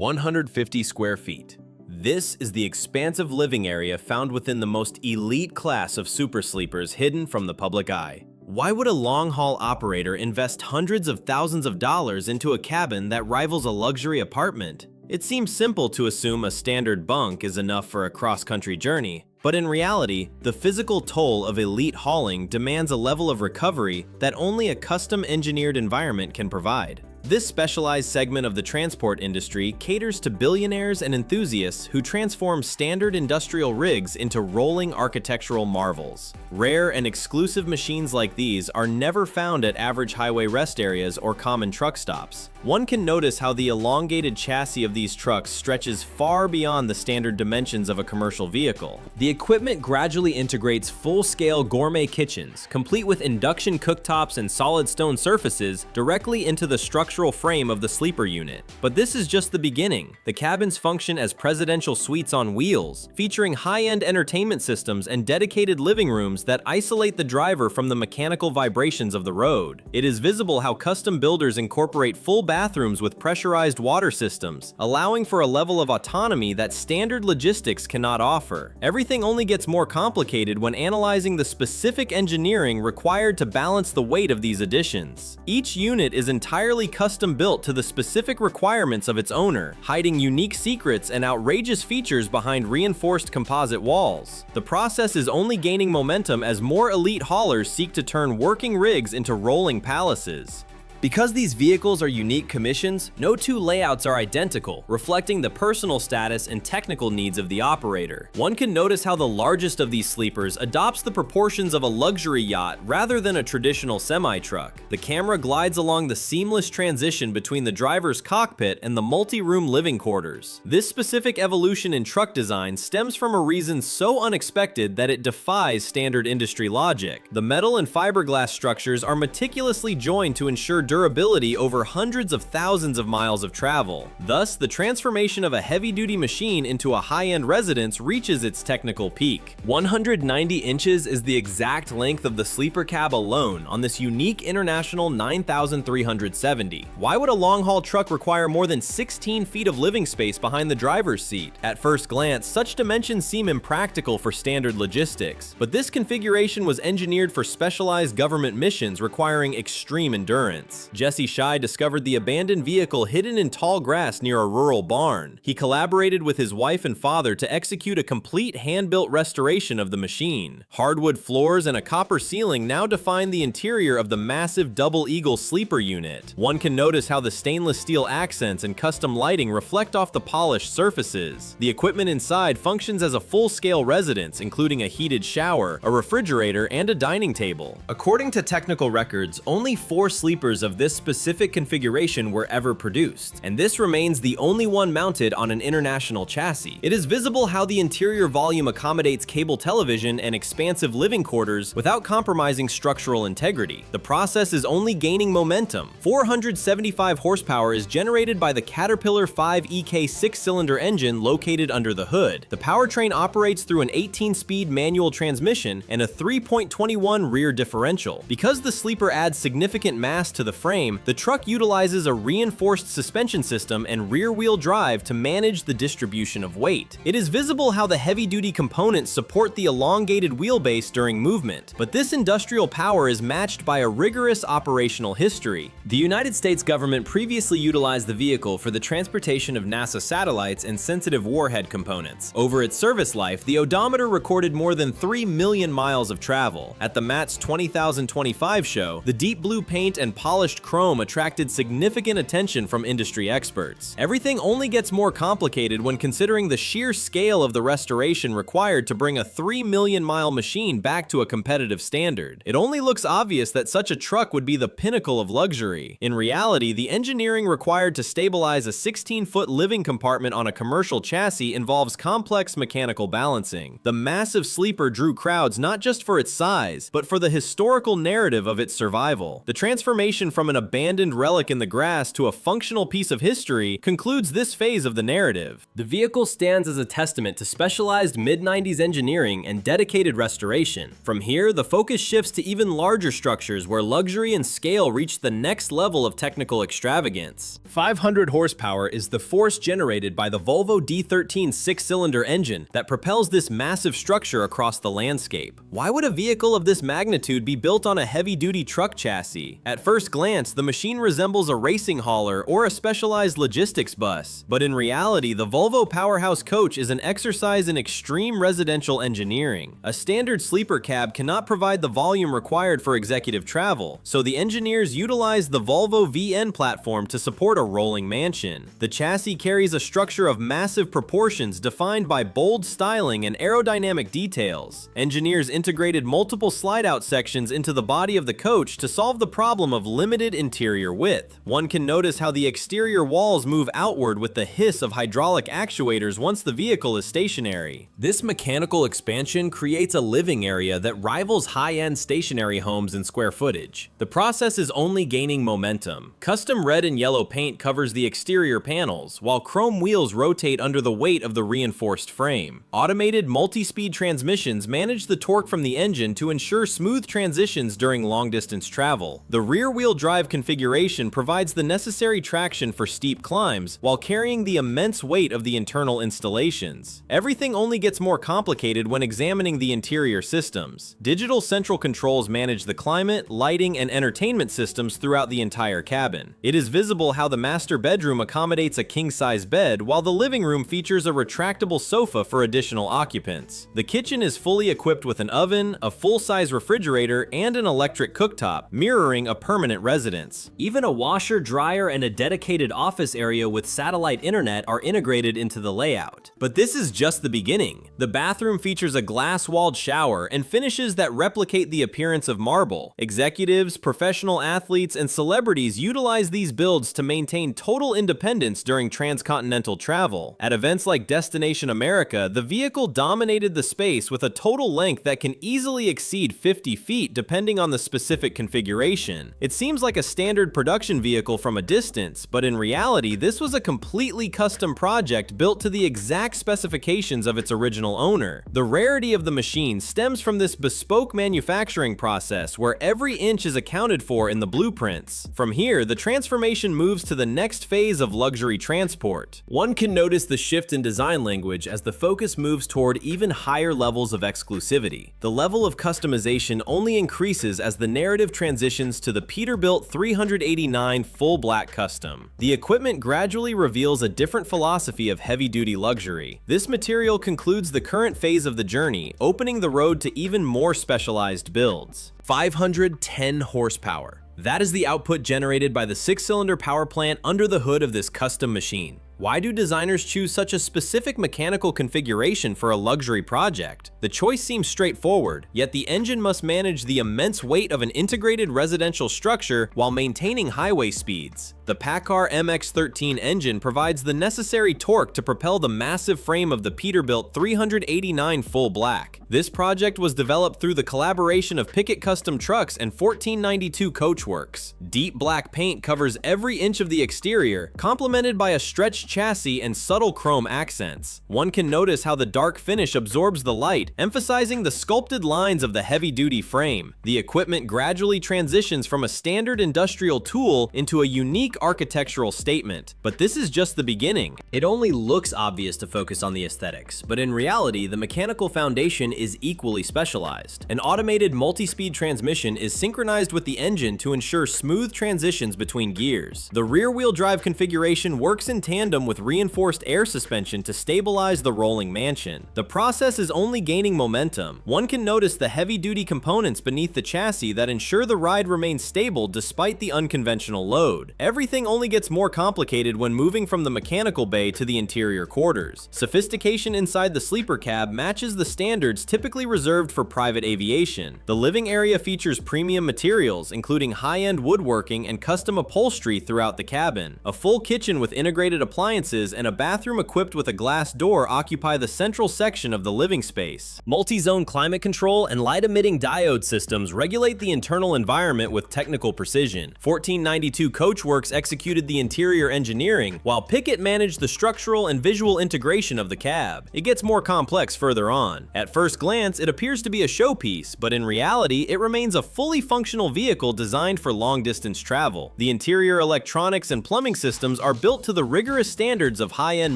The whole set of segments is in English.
150 square feet. This is the expansive living area found within the most elite class of super sleepers hidden from the public eye. Why would a long-haul operator invest hundreds of thousands of dollars into a cabin that rivals a luxury apartment? It seems simple to assume a standard bunk is enough for a cross-country journey, but in reality, the physical toll of elite hauling demands a level of recovery that only a custom-engineered environment can provide. This specialized segment of the transport industry caters to billionaires and enthusiasts who transform standard industrial rigs into rolling architectural marvels. Rare and exclusive machines like these are never found at average highway rest areas or common truck stops. One can notice how the elongated chassis of these trucks stretches far beyond the standard dimensions of a commercial vehicle. The equipment gradually integrates full-scale gourmet kitchens, complete with induction cooktops and solid stone surfaces, directly into the structural frame of the sleeper unit. But this is just the beginning. The cabins function as presidential suites on wheels, featuring high-end entertainment systems and dedicated living rooms that isolate the driver from the mechanical vibrations of the road. It is visible how custom builders incorporate full bathrooms with pressurized water systems, allowing for a level of autonomy that standard logistics cannot offer. Everything only gets more complicated when analyzing the specific engineering required to balance the weight of these additions. Each unit is entirely custom built to the specific requirements of its owner, hiding unique secrets and outrageous features behind reinforced composite walls. The process is only gaining momentum as more elite haulers seek to turn working rigs into rolling palaces. Because these vehicles are unique commissions, no two layouts are identical, reflecting the personal status and technical needs of the operator. One can notice how the largest of these sleepers adopts the proportions of a luxury yacht rather than a traditional semi-truck. The camera glides along the seamless transition between the driver's cockpit and the multi-room living quarters. This specific evolution in truck design stems from a reason so unexpected that it defies standard industry logic. The metal and fiberglass structures are meticulously joined to ensure durability over hundreds of thousands of miles of travel. Thus, the transformation of a heavy-duty machine into a high-end residence reaches its technical peak. 190 inches is the exact length of the sleeper cab alone on this unique International 9370. Why would a long-haul truck require more than 16 feet of living space behind the driver's seat? At first glance, such dimensions seem impractical for standard logistics, but this configuration was engineered for specialized government missions requiring extreme endurance. Jesse Shai discovered the abandoned vehicle hidden in tall grass near a rural barn. He collaborated with his wife and father to execute a complete hand-built restoration of the machine. Hardwood floors and a copper ceiling now define the interior of the massive Double Eagle sleeper unit. One can notice how the stainless steel accents and custom lighting reflect off the polished surfaces. The equipment inside functions as a full-scale residence, including a heated shower, a refrigerator, and a dining table. According to technical records, only 4 sleepers of this specific configuration were ever produced, and this remains the only one mounted on an international chassis. It is visible how the interior volume accommodates cable television and expansive living quarters without compromising structural integrity. The process is only gaining momentum. 475 horsepower is generated by the Caterpillar 5EK 6-cylinder engine located under the hood. The powertrain operates through an 18-speed manual transmission and a 3.21 rear differential. Because the sleeper adds significant mass to the frame, the truck utilizes a reinforced suspension system and rear-wheel drive to manage the distribution of weight. It is visible how the heavy-duty components support the elongated wheelbase during movement, but this industrial power is matched by a rigorous operational history. The United States government previously utilized the vehicle for the transportation of NASA satellites and sensitive warhead components. Over its service life, the odometer recorded more than 3 million miles of travel. At the MATS 2025 show, the deep blue paint and polished chrome attracted significant attention from industry experts. Everything only gets more complicated when considering the sheer scale of the restoration required to bring a 3 million mile machine back to a competitive standard. It only looks obvious that such a truck would be the pinnacle of luxury. In reality, the engineering required to stabilize a 16-foot living compartment on a commercial chassis involves complex mechanical balancing. The massive sleeper drew crowds not just for its size, but for the historical narrative of its survival. The transformation from an abandoned relic in the grass to a functional piece of history concludes this phase of the narrative. The vehicle stands as a testament to specialized mid-90s engineering and dedicated restoration. From here, the focus shifts to even larger structures where luxury and scale reach the next level of technical extravagance. 500 horsepower is the force generated by the Volvo D13 six-cylinder engine that propels this massive structure across the landscape. Why would a vehicle of this magnitude be built on a heavy-duty truck chassis? At first glance, the machine resembles a racing hauler or a specialized logistics bus, but in reality, the Volvo Powerhouse Coach is an exercise in extreme residential engineering. A standard sleeper cab cannot provide the volume required for executive travel, so the engineers utilized the Volvo VN platform to support a rolling mansion. The chassis carries a structure of massive proportions defined by bold styling and aerodynamic details. Engineers integrated multiple slide-out sections into the body of the coach to solve the problem of limited interior width. One can notice how the exterior walls move outward with the hiss of hydraulic actuators once the vehicle is stationary. This mechanical expansion creates a living area that rivals high-end stationary homes in square footage. The process is only gaining momentum. Custom red and yellow paint covers the exterior panels, while chrome wheels rotate under the weight of the reinforced frame. Automated multi-speed transmissions manage the torque from the engine to ensure smooth transitions during long-distance travel. The rear-wheel drive configuration provides the necessary traction for steep climbs while carrying the immense weight of the internal installations. Everything only gets more complicated when examining the interior systems. Digital central controls manage the climate, lighting, and entertainment systems throughout the entire cabin. It is visible how the master bedroom accommodates a king-size bed, while the living room features a retractable sofa for additional occupants. The kitchen is fully equipped with an oven, a full-size refrigerator, and an electric cooktop, mirroring a permanent residence. Even a washer, dryer, and a dedicated office area with satellite internet are integrated into the layout. But this is just the beginning. The bathroom features a glass-walled shower and finishes that replicate the appearance of marble. Executives, professional athletes, and celebrities utilize these builds to maintain total independence during transcontinental travel. At events like Destination America, the vehicle dominated the space with a total length that can easily exceed 50 feet depending on the specific configuration. It seems like a standard production vehicle from a distance, but in reality, this was a completely custom project built to the exact specifications of its original owner. The rarity of the machine stems from this bespoke manufacturing process where every inch is accounted for in the blueprints. From here, the transformation moves to the next phase of luxury transport. One can notice the shift in design language as the focus moves toward even higher levels of exclusivity. The level of customization only increases as the narrative transitions to the Peterbilt 389 full black custom. The equipment gradually reveals a different philosophy of heavy-duty luxury. This material concludes the current phase of the journey, opening the road to even more specialized builds. 510 horsepower. That is the output generated by the six-cylinder power plant under the hood of this custom machine. Why do designers choose such a specific mechanical configuration for a luxury project? The choice seems straightforward, yet the engine must manage the immense weight of an integrated residential structure while maintaining highway speeds. The PACCAR MX-13 engine provides the necessary torque to propel the massive frame of the Peterbilt 389 full black. This project was developed through the collaboration of Pickett Custom Trucks and 1492 Coachworks. Deep black paint covers every inch of the exterior, complemented by a stretched chassis and subtle chrome accents. One can notice how the dark finish absorbs the light, emphasizing the sculpted lines of the heavy-duty frame. The equipment gradually transitions from a standard industrial tool into a unique architectural statement. But this is just the beginning. It only looks obvious to focus on the aesthetics, but in reality, the mechanical foundation is equally specialized. An automated multi-speed transmission is synchronized with the engine to ensure smooth transitions between gears. The rear-wheel drive configuration works in tandem with reinforced air suspension to stabilize the rolling mansion. The process is only gaining momentum. One can notice the heavy-duty components beneath the chassis that ensure the ride remains stable despite the unconventional load. Everything only gets more complicated when moving from the mechanical bay to the interior quarters. Sophistication inside the sleeper cab matches the standards typically reserved for private aviation. The living area features premium materials, including high-end woodworking and custom upholstery throughout the cabin. A full kitchen with integrated appliances appliances and a bathroom equipped with a glass door occupy the central section of the living space. Multi-zone climate control and light-emitting diode systems regulate the internal environment with technical precision. 1492 Coachworks executed the interior engineering, while Pickett managed the structural and visual integration of the cab. It gets more complex further on. At first glance, it appears to be a showpiece, but in reality, it remains a fully functional vehicle designed for long-distance travel. The interior electronics and plumbing systems are built to the rigorous standards of high-end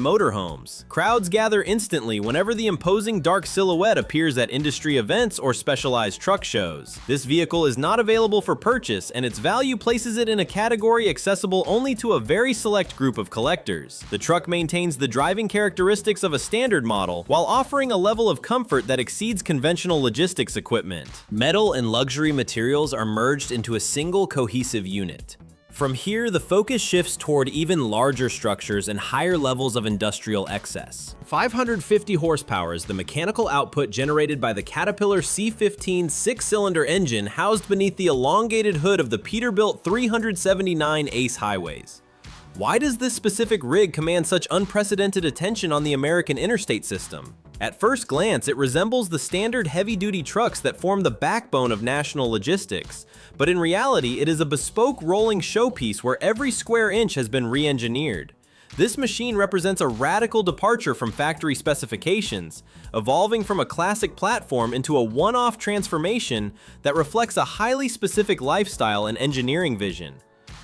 motorhomes. Crowds gather instantly whenever the imposing dark silhouette appears at industry events or specialized truck shows. This vehicle is not available for purchase, and its value places it in a category accessible only to a very select group of collectors. The truck maintains the driving characteristics of a standard model while offering a level of comfort that exceeds conventional logistics equipment. Metal and luxury materials are merged into a single cohesive unit. From here, the focus shifts toward even larger structures and higher levels of industrial excess. 550 horsepower is the mechanical output generated by the Caterpillar C15 six-cylinder engine housed beneath the elongated hood of the Peterbilt 379 Ace Highways. Why does this specific rig command such unprecedented attention on the American interstate system? At first glance, it resembles the standard heavy-duty trucks that form the backbone of national logistics, but in reality, it is a bespoke rolling showpiece where every square inch has been re-engineered. This machine represents a radical departure from factory specifications, evolving from a classic platform into a one-off transformation that reflects a highly specific lifestyle and engineering vision.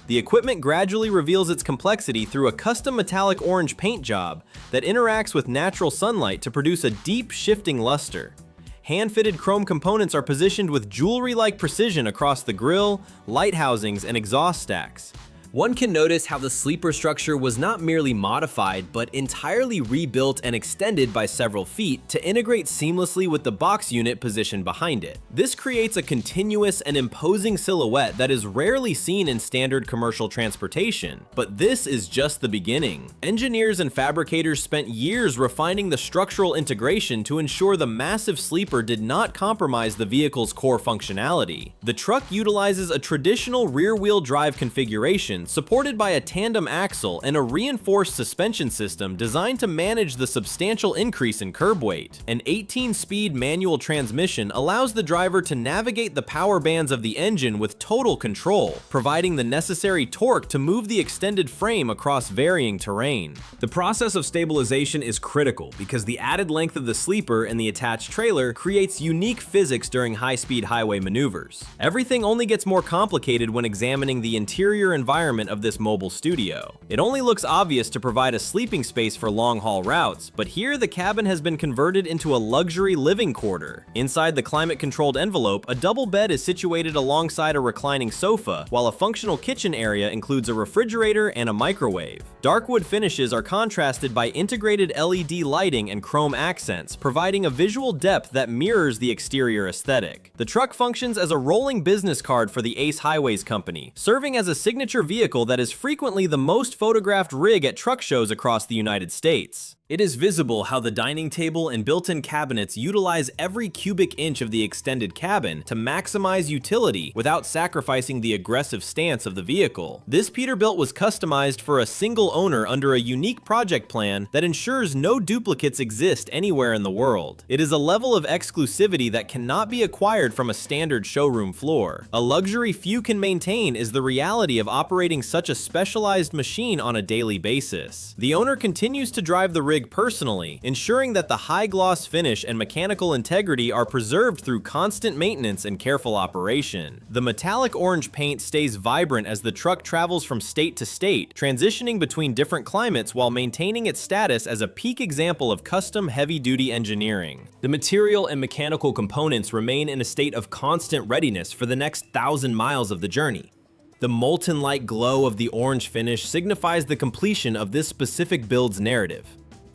The equipment gradually reveals its complexity through a custom metallic orange paint job that interacts with natural sunlight to produce a deep, shifting luster. Hand-fitted chrome components are positioned with jewelry-like precision across the grille, light housings, and exhaust stacks. One can notice how the sleeper structure was not merely modified, but entirely rebuilt and extended by several feet to integrate seamlessly with the box unit positioned behind it. This creates a continuous and imposing silhouette that is rarely seen in standard commercial transportation. But this is just the beginning. Engineers and fabricators spent years refining the structural integration to ensure the massive sleeper did not compromise the vehicle's core functionality. The truck utilizes a traditional rear-wheel drive configuration supported by a tandem axle and a reinforced suspension system designed to manage the substantial increase in curb weight. An 18-speed manual transmission allows the driver to navigate the power bands of the engine with total control, providing the necessary torque to move the extended frame across varying terrain. The process of stabilization is critical because the added length of the sleeper and the attached trailer creates unique physics during high-speed highway maneuvers. Everything only gets more complicated when examining the interior environment of this mobile studio. It only looks obvious to provide a sleeping space for long-haul routes, but here the cabin has been converted into a luxury living quarter. Inside the climate-controlled envelope, a double bed is situated alongside a reclining sofa, while a functional kitchen area includes a refrigerator and a microwave. Dark wood finishes are contrasted by integrated LED lighting and chrome accents, providing a visual depth that mirrors the exterior aesthetic. The truck functions as a rolling business card for the Ace Highways Company, serving as a signature vehicle that is frequently the most photographed rig at truck shows across the United States. It is visible how the dining table and built-in cabinets utilize every cubic inch of the extended cabin to maximize utility without sacrificing the aggressive stance of the vehicle. This Peterbilt was customized for a single owner under a unique project plan that ensures no duplicates exist anywhere in the world. It is a level of exclusivity that cannot be acquired from a standard showroom floor. A luxury few can maintain is the reality of operating such a specialized machine on a daily basis. The owner continues to drive the rig personally, ensuring that the high-gloss finish and mechanical integrity are preserved through constant maintenance and careful operation. The metallic orange paint stays vibrant as the truck travels from state to state, transitioning between different climates while maintaining its status as a peak example of custom heavy-duty engineering. The material and mechanical components remain in a state of constant readiness for the next 1,000 miles of the journey. The molten-like glow of the orange finish signifies the completion of this specific build's narrative.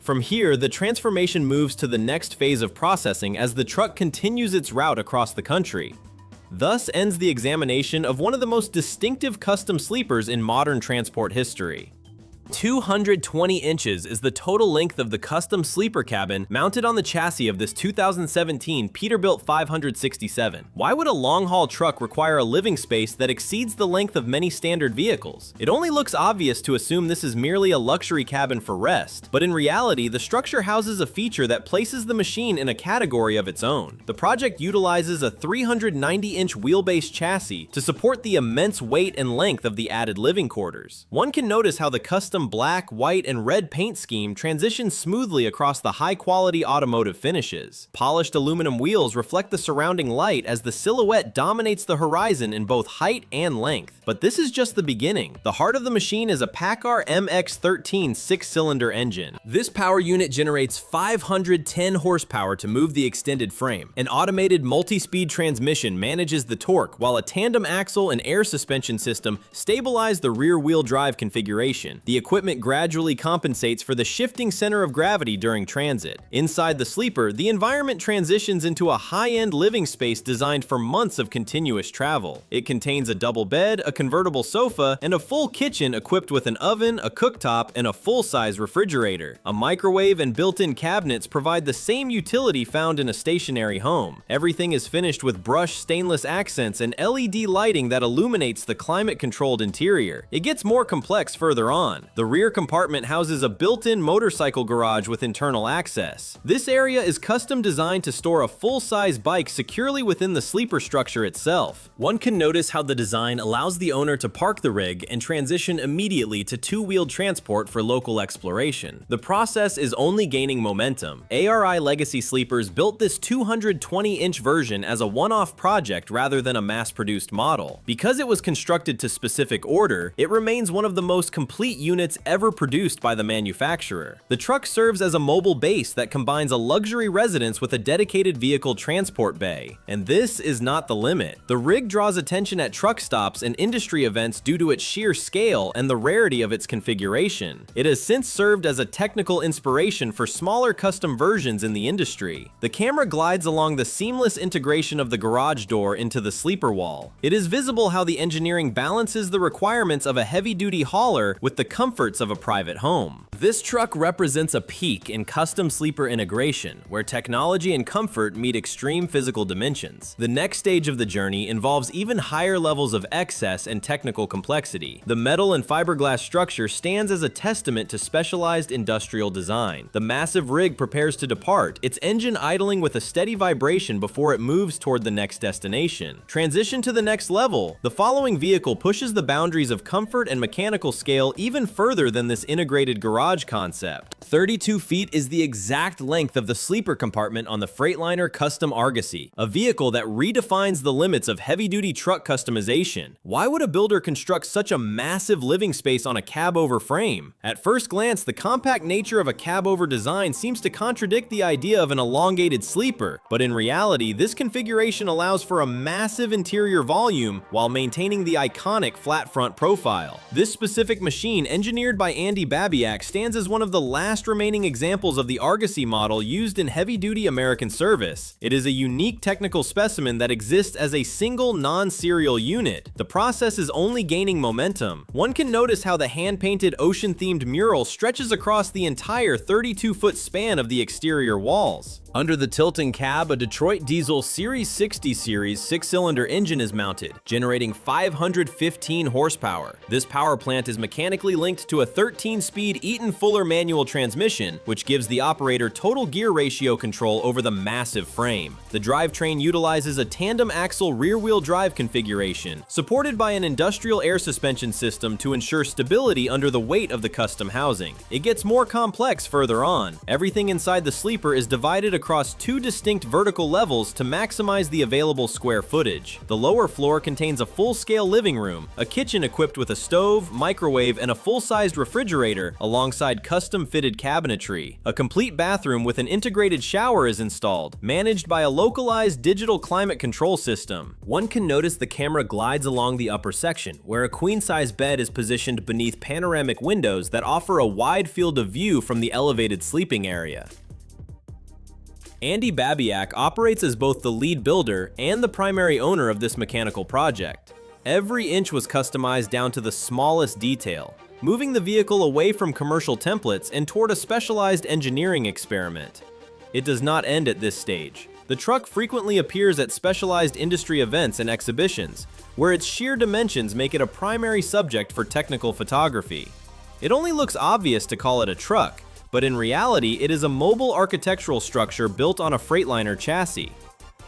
From here, the transformation moves to the next phase of processing as the truck continues its route across the country. Thus ends the examination of one of the most distinctive custom sleepers in modern transport history. 220 inches is the total length of the custom sleeper cabin mounted on the chassis of this 2017 Peterbilt 567. Why would a long-haul truck require a living space that exceeds the length of many standard vehicles? It only looks obvious to assume this is merely a luxury cabin for rest, but in reality, the structure houses a feature that places the machine in a category of its own. The project utilizes a 390-inch wheelbase chassis to support the immense weight and length of the added living quarters. One can notice how the custom black, white, and red paint scheme transitions smoothly across the high-quality automotive finishes. Polished aluminum wheels reflect the surrounding light as the silhouette dominates the horizon in both height and length. But this is just the beginning. The heart of the machine is a PACCAR MX-13 six-cylinder engine. This power unit generates 510 horsepower to move the extended frame. An automated multi-speed transmission manages the torque, while a tandem axle and air suspension system stabilize the rear-wheel drive configuration. The equipment gradually compensates for the shifting center of gravity during transit. Inside the sleeper, the environment transitions into a high-end living space designed for months of continuous travel. It contains a double bed, a convertible sofa, and a full kitchen equipped with an oven, a cooktop, and a full-size refrigerator. A microwave and built-in cabinets provide the same utility found in a stationary home. Everything is finished with brushed stainless accents and LED lighting that illuminates the climate-controlled interior. It gets more complex further on. The rear compartment houses a built-in motorcycle garage with internal access. This area is custom designed to store a full-size bike securely within the sleeper structure itself. One can notice how the design allows the owner to park the rig and transition immediately to two-wheeled transport for local exploration. The process is only gaining momentum. ARI Legacy Sleepers built this 220-inch version as a one-off project rather than a mass-produced model. Because it was constructed to specific order, it remains one of the most complete units ever produced by the manufacturer. The truck serves as a mobile base that combines a luxury residence with a dedicated vehicle transport bay. And this is not the limit. The rig draws attention at truck stops and industry events due to its sheer scale and the rarity of its configuration. It has since served as a technical inspiration for smaller custom versions in the industry. The camera glides along the seamless integration of the garage door into the sleeper wall. It is visible how the engineering balances the requirements of a heavy-duty hauler with the comforts of a private home. This truck represents a peak in custom sleeper integration, where technology and comfort meet extreme physical dimensions. The next stage of the journey involves even higher levels of excess and technical complexity. The metal and fiberglass structure stands as a testament to specialized industrial design. The massive rig prepares to depart, its engine idling with a steady vibration before it moves toward the next destination. Transition to the next level. The following vehicle pushes the boundaries of comfort and mechanical scale even further than this integrated garage concept. 32 feet is the exact length of the sleeper compartment on the Freightliner Custom Argosy, a vehicle that redefines the limits of heavy-duty truck customization. Why would a builder construct such a massive living space on a cab-over frame? At first glance, the compact nature of a cab-over design seems to contradict the idea of an elongated sleeper, but in reality, this configuration allows for a massive interior volume while maintaining the iconic flat front profile. This specific machine, engineered by Andy Babiak, stands as one of the last remaining examples of the Argosy model used in heavy-duty American service. It is a unique technical specimen that exists as a single non-serial unit. The process is only gaining momentum. One can notice how the hand-painted ocean-themed mural stretches across the entire 32-foot span of the exterior walls. Under the tilting cab, a Detroit Diesel Series 60 series six-cylinder engine is mounted, generating 515 horsepower. This power plant is mechanically linked to a 13-speed Eaton Fuller manual transmission, which gives the operator total gear ratio control over the massive frame. The drivetrain utilizes a tandem axle rear-wheel drive configuration, supported by an industrial air suspension system to ensure stability under the weight of the custom housing. It gets more complex further on. Everything inside the sleeper is divided across two distinct vertical levels to maximize the available square footage. The lower floor contains a full-scale living room, a kitchen equipped with a stove, microwave, and a full-sized refrigerator, alongside custom-fitted cabinetry. A complete bathroom with an integrated shower is installed, managed by a localized digital climate control system. One can notice the camera glides along the upper section, where a queen-size bed is positioned beneath panoramic windows that offer a wide field of view from the elevated sleeping area. Andy Babiak operates as both the lead builder and the primary owner of this mechanical project. Every inch was customized down to the smallest detail. moving the vehicle away from commercial templates and toward a specialized engineering experiment. It does not end at this stage. The truck frequently appears at specialized industry events and exhibitions, where its sheer dimensions make it a primary subject for technical photography. It only looks obvious to call it a truck, but in reality it is a mobile architectural structure built on a Freightliner chassis.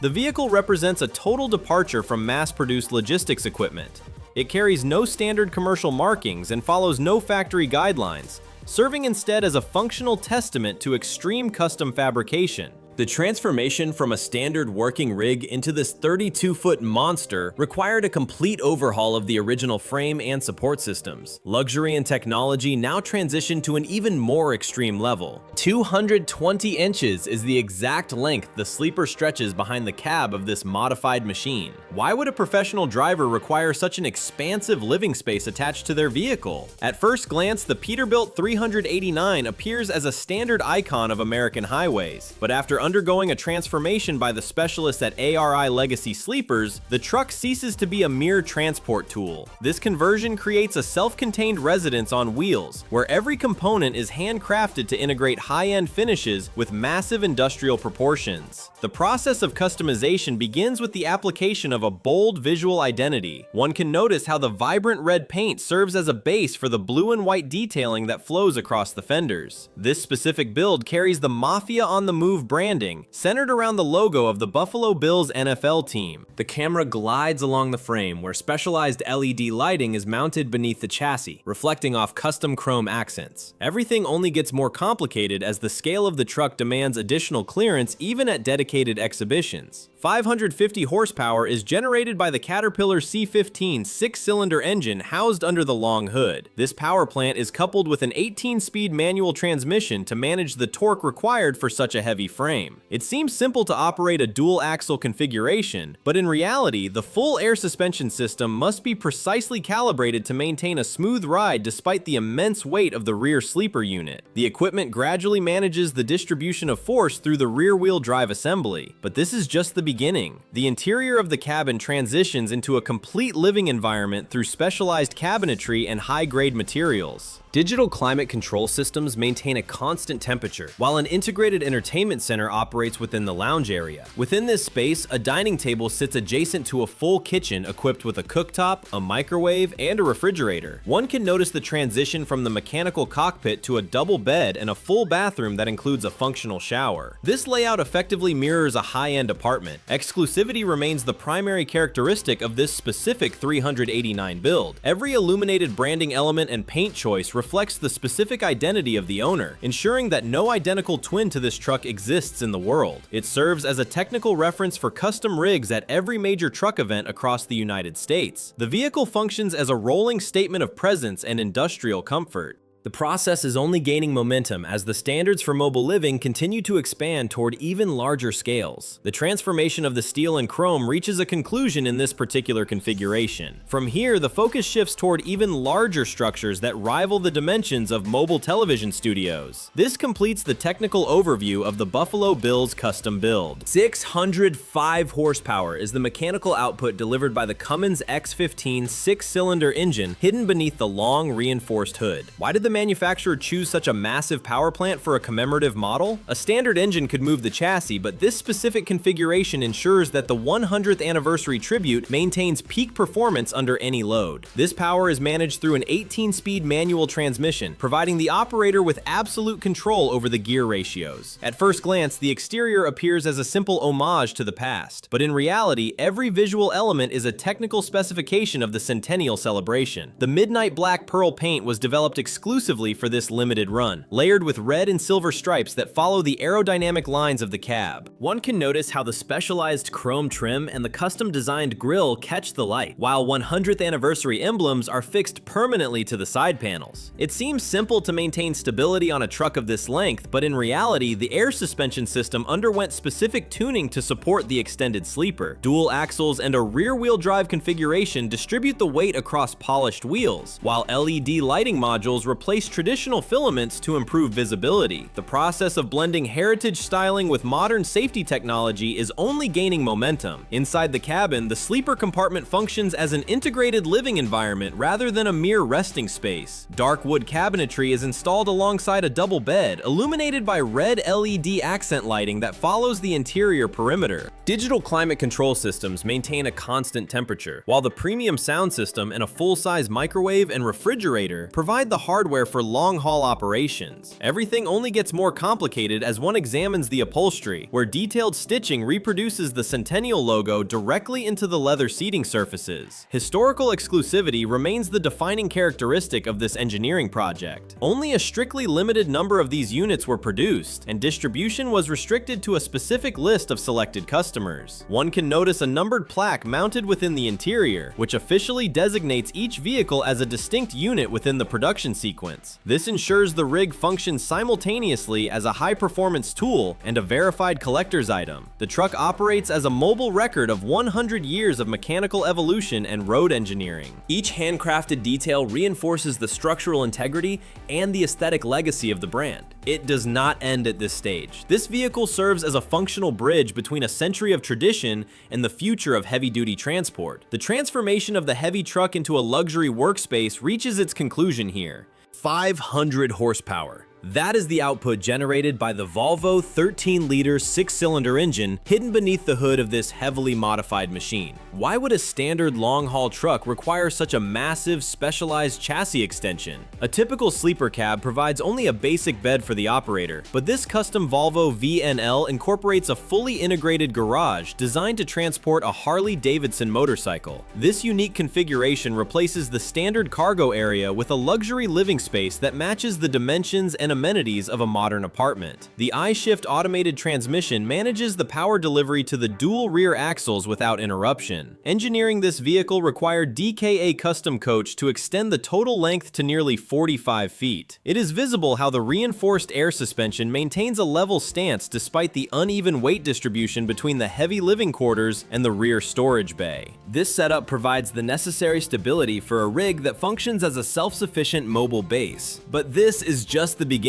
The vehicle represents a total departure from mass-produced logistics equipment. It carries no standard commercial markings and follows no factory guidelines, serving instead as a functional testament to extreme custom fabrication. The transformation from a standard working rig into this 32-foot monster required a complete overhaul of the original frame and support systems. Luxury and technology now transition to an even more extreme level. 220 inches is the exact length the sleeper stretches behind the cab of this modified machine. Why would a professional driver require such an expansive living space attached to their vehicle? At first glance, the Peterbilt 389 appears as a standard icon of American highways, but after undergoing a transformation by the specialists at ARI Legacy Sleepers, the truck ceases to be a mere transport tool. This conversion creates a self-contained residence on wheels, where every component is handcrafted to integrate high-end finishes with massive industrial proportions. The process of customization begins with the application of a bold visual identity. One can notice how the vibrant red paint serves as a base for the blue and white detailing that flows across the fenders. This specific build carries the Mafia on the Move branding, centered around the logo of the Buffalo Bills NFL team. The camera glides along the frame, where specialized LED lighting is mounted beneath the chassis, reflecting off custom chrome accents. Everything only gets more complicated as the scale of the truck demands additional clearance even at dedicated exhibitions. 550 horsepower is generated by the Caterpillar C15 six-cylinder engine housed under the long hood. This power plant is coupled with an 18-speed manual transmission to manage the torque required for such a heavy frame. It seems simple to operate a dual-axle configuration, but in reality, the full air suspension system must be precisely calibrated to maintain a smooth ride despite the immense weight of the rear sleeper unit. The equipment gradually manages the distribution of force through the rear-wheel drive assembly, but this is just the beginning. The interior of the cabin transitions into a complete living environment through specialized cabinetry and high-grade materials. Digital climate control systems maintain a constant temperature, while an integrated entertainment center operates within the lounge area. Within this space, a dining table sits adjacent to a full kitchen equipped with a cooktop, a microwave, and a refrigerator. One can notice the transition from the mechanical cockpit to a double bed and a full bathroom that includes a functional shower. This layout effectively mirrors a high-end apartment. Exclusivity remains the primary characteristic of this specific 389 build. Every illuminated branding element and paint choice reflects the specific identity of the owner, ensuring that no identical twin to this truck exists in the world. It serves as a technical reference for custom rigs at every major truck event across the United States. The vehicle functions as a rolling statement of presence and industrial comfort. The process is only gaining momentum as the standards for mobile living continue to expand toward even larger scales. The transformation of the steel and chrome reaches a conclusion in this particular configuration. From here, the focus shifts toward even larger structures that rival the dimensions of mobile television studios. This completes the technical overview of the Buffalo Bills custom build. 605 horsepower is the mechanical output delivered by the Cummins X15 six-cylinder engine hidden beneath the long reinforced hood. Why did the manufacturer choose such a massive power plant for a commemorative model? A standard engine could move the chassis, but this specific configuration ensures that the 100th anniversary tribute maintains peak performance under any load. This power is managed through an 18-speed manual transmission, providing the operator with absolute control over the gear ratios. At first glance, the exterior appears as a simple homage to the past, but in reality, every visual element is a technical specification of the centennial celebration. The midnight black pearl paint was developed exclusively for this limited run, layered with red and silver stripes that follow the aerodynamic lines of the cab. One can notice how the specialized chrome trim and the custom-designed grille catch the light, while 100th anniversary emblems are fixed permanently to the side panels. It seems simple to maintain stability on a truck of this length, but in reality, the air suspension system underwent specific tuning to support the extended sleeper. Dual axles and a rear-wheel drive configuration distribute the weight across polished wheels, while LED lighting modules replace replaced traditional filaments to improve visibility. The process of blending heritage styling with modern safety technology is only gaining momentum. Inside the cabin, the sleeper compartment functions as an integrated living environment rather than a mere resting space. Dark wood cabinetry is installed alongside a double bed, illuminated by red LED accent lighting that follows the interior perimeter. Digital climate control systems maintain a constant temperature, while the premium sound system and a full-size microwave and refrigerator provide the hardware for long-haul operations. Everything only gets more complicated as one examines the upholstery, where detailed stitching reproduces the Centennial logo directly into the leather seating surfaces. Historical exclusivity remains the defining characteristic of this engineering project. Only a strictly limited number of these units were produced, and distribution was restricted to a specific list of selected customers. One can notice a numbered plaque mounted within the interior, which officially designates each vehicle as a distinct unit within the production sequence. This ensures the rig functions simultaneously as a high-performance tool and a verified collector's item. The truck operates as a mobile record of 100 years of mechanical evolution and road engineering. Each handcrafted detail reinforces the structural integrity and the aesthetic legacy of the brand. It does not end at this stage. This vehicle serves as a functional bridge between a century of tradition and the future of heavy-duty transport. The transformation of the heavy truck into a luxury workspace reaches its conclusion here. 500 horsepower. That is the output generated by the Volvo 13-liter 6-cylinder engine hidden beneath the hood of this heavily modified machine. Why would a standard long-haul truck require such a massive, specialized chassis extension? A typical sleeper cab provides only a basic bed for the operator, but this custom Volvo VNL incorporates a fully integrated garage designed to transport a Harley-Davidson motorcycle. This unique configuration replaces the standard cargo area with a luxury living space that matches the dimensions and amenities of a modern apartment. The I-Shift automated transmission manages the power delivery to the dual rear axles without interruption. Engineering this vehicle required DKA Custom Coach to extend the total length to nearly 45 feet. It is visible how the reinforced air suspension maintains a level stance despite the uneven weight distribution between the heavy living quarters and the rear storage bay. This setup provides the necessary stability for a rig that functions as a self-sufficient mobile base. But this is just the beginning.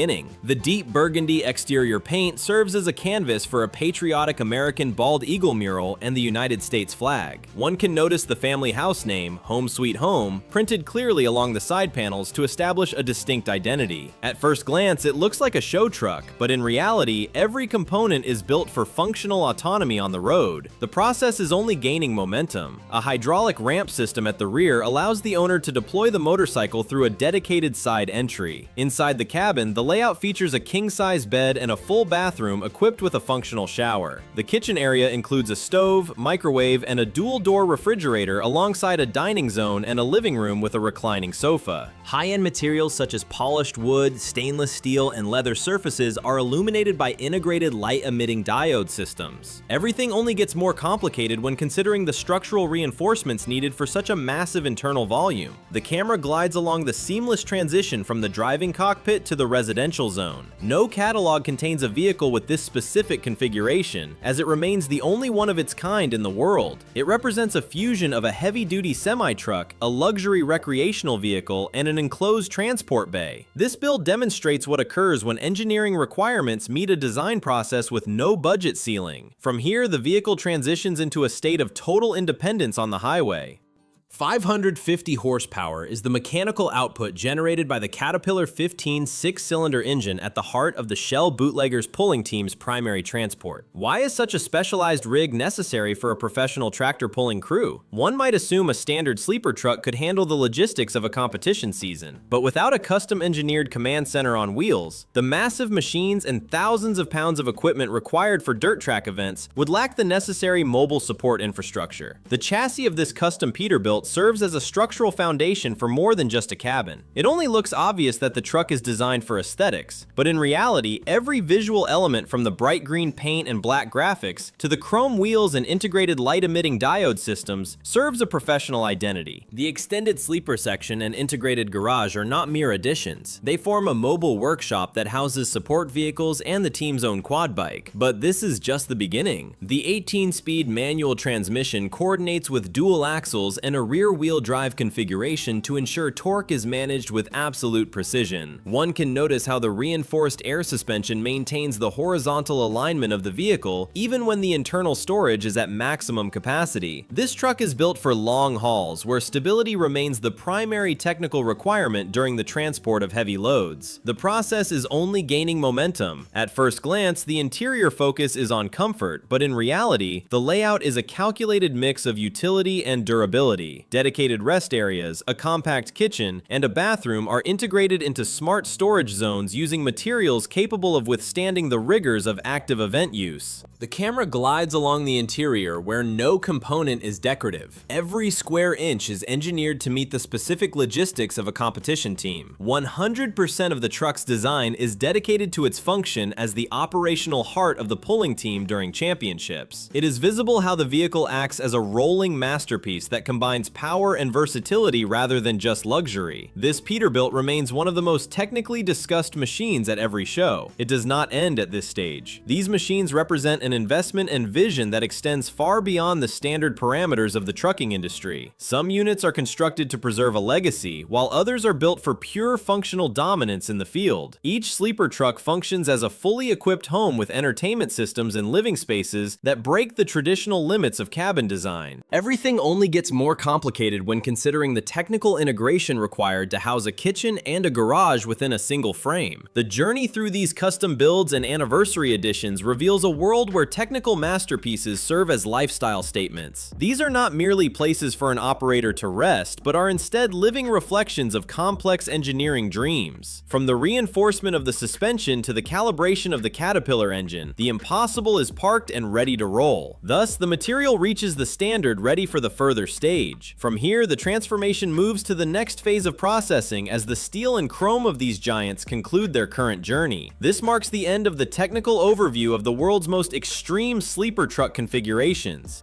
The deep burgundy exterior paint serves as a canvas for a patriotic American bald eagle mural and the United States flag. One can notice the family house name, Home Sweet Home, printed clearly along the side panels to establish a distinct identity. At first glance, it looks like a show truck, but in reality, every component is built for functional autonomy on the road. The process is only gaining momentum. A hydraulic ramp system at the rear allows the owner to deploy the motorcycle through a dedicated side entry. Inside the cabin, the layout features a king-size bed and a full bathroom equipped with a functional shower. The kitchen area includes a stove, microwave, and a dual-door refrigerator alongside a dining zone and a living room with a reclining sofa. High-end materials such as polished wood, stainless steel, and leather surfaces are illuminated by integrated light-emitting diode systems. Everything only gets more complicated when considering the structural reinforcements needed for such a massive internal volume. The camera glides along the seamless transition from the driving cockpit to the residential zone. No catalog contains a vehicle with this specific configuration, as it remains the only one of its kind in the world. It represents a fusion of a heavy-duty semi-truck, a luxury recreational vehicle, and an enclosed transport bay. This build demonstrates what occurs when engineering requirements meet a design process with no budget ceiling. From here, the vehicle transitions into a state of total independence on the highway. 550 horsepower is the mechanical output generated by the Caterpillar 15 6-cylinder engine at the heart of the Shell Bootleggers pulling team's primary transport. Why is such a specialized rig necessary for a professional tractor pulling crew? One might assume a standard sleeper truck could handle the logistics of a competition season, but without a custom-engineered command center on wheels, the massive machines and thousands of pounds of equipment required for dirt track events would lack the necessary mobile support infrastructure. The chassis of this custom Peterbilt serves as a structural foundation for more than just a cabin. It only looks obvious that the truck is designed for aesthetics, but in reality, every visual element from the bright green paint and black graphics to the chrome wheels and integrated light-emitting diode systems serves a professional identity. The extended sleeper section and integrated garage are not mere additions. They form a mobile workshop that houses support vehicles and the team's own quad bike. But this is just the beginning. The 18-speed manual transmission coordinates with dual axles and a rear-wheel drive configuration to ensure torque is managed with absolute precision. One can notice how the reinforced air suspension maintains the horizontal alignment of the vehicle even when the internal storage is at maximum capacity. This truck is built for long hauls, where stability remains the primary technical requirement during the transport of heavy loads. The process is only gaining momentum. At first glance, the interior focus is on comfort, but in reality, the layout is a calculated mix of utility and durability. Dedicated rest areas, a compact kitchen, and a bathroom are integrated into smart storage zones using materials capable of withstanding the rigors of active event use. The camera glides along the interior where no component is decorative. Every square inch is engineered to meet the specific logistics of a competition team. 100% of the truck's design is dedicated to its function as the operational heart of the pulling team during championships. It is visible how the vehicle acts as a rolling masterpiece that combines power and versatility rather than just luxury. This Peterbilt remains one of the most technically discussed machines at every show. It does not end at this stage. These machines represent an investment and vision that extends far beyond the standard parameters of the trucking industry. Some units are constructed to preserve a legacy, while others are built for pure functional dominance in the field. Each sleeper truck functions as a fully equipped home with entertainment systems and living spaces that break the traditional limits of cabin design. Everything only gets more complicated when considering the technical integration required to house a kitchen and a garage within a single frame. The journey through these custom builds and anniversary editions reveals a world where technical masterpieces serve as lifestyle statements. These are not merely places for an operator to rest, but are instead living reflections of complex engineering dreams. From the reinforcement of the suspension to the calibration of the Caterpillar engine, the impossible is parked and ready to roll. Thus, the material reaches the standard ready for the further stage. From here, the transformation moves to the next phase of processing as the steel and chrome of these giants conclude their current journey. This marks the end of the technical overview of the world's most extreme sleeper truck configurations.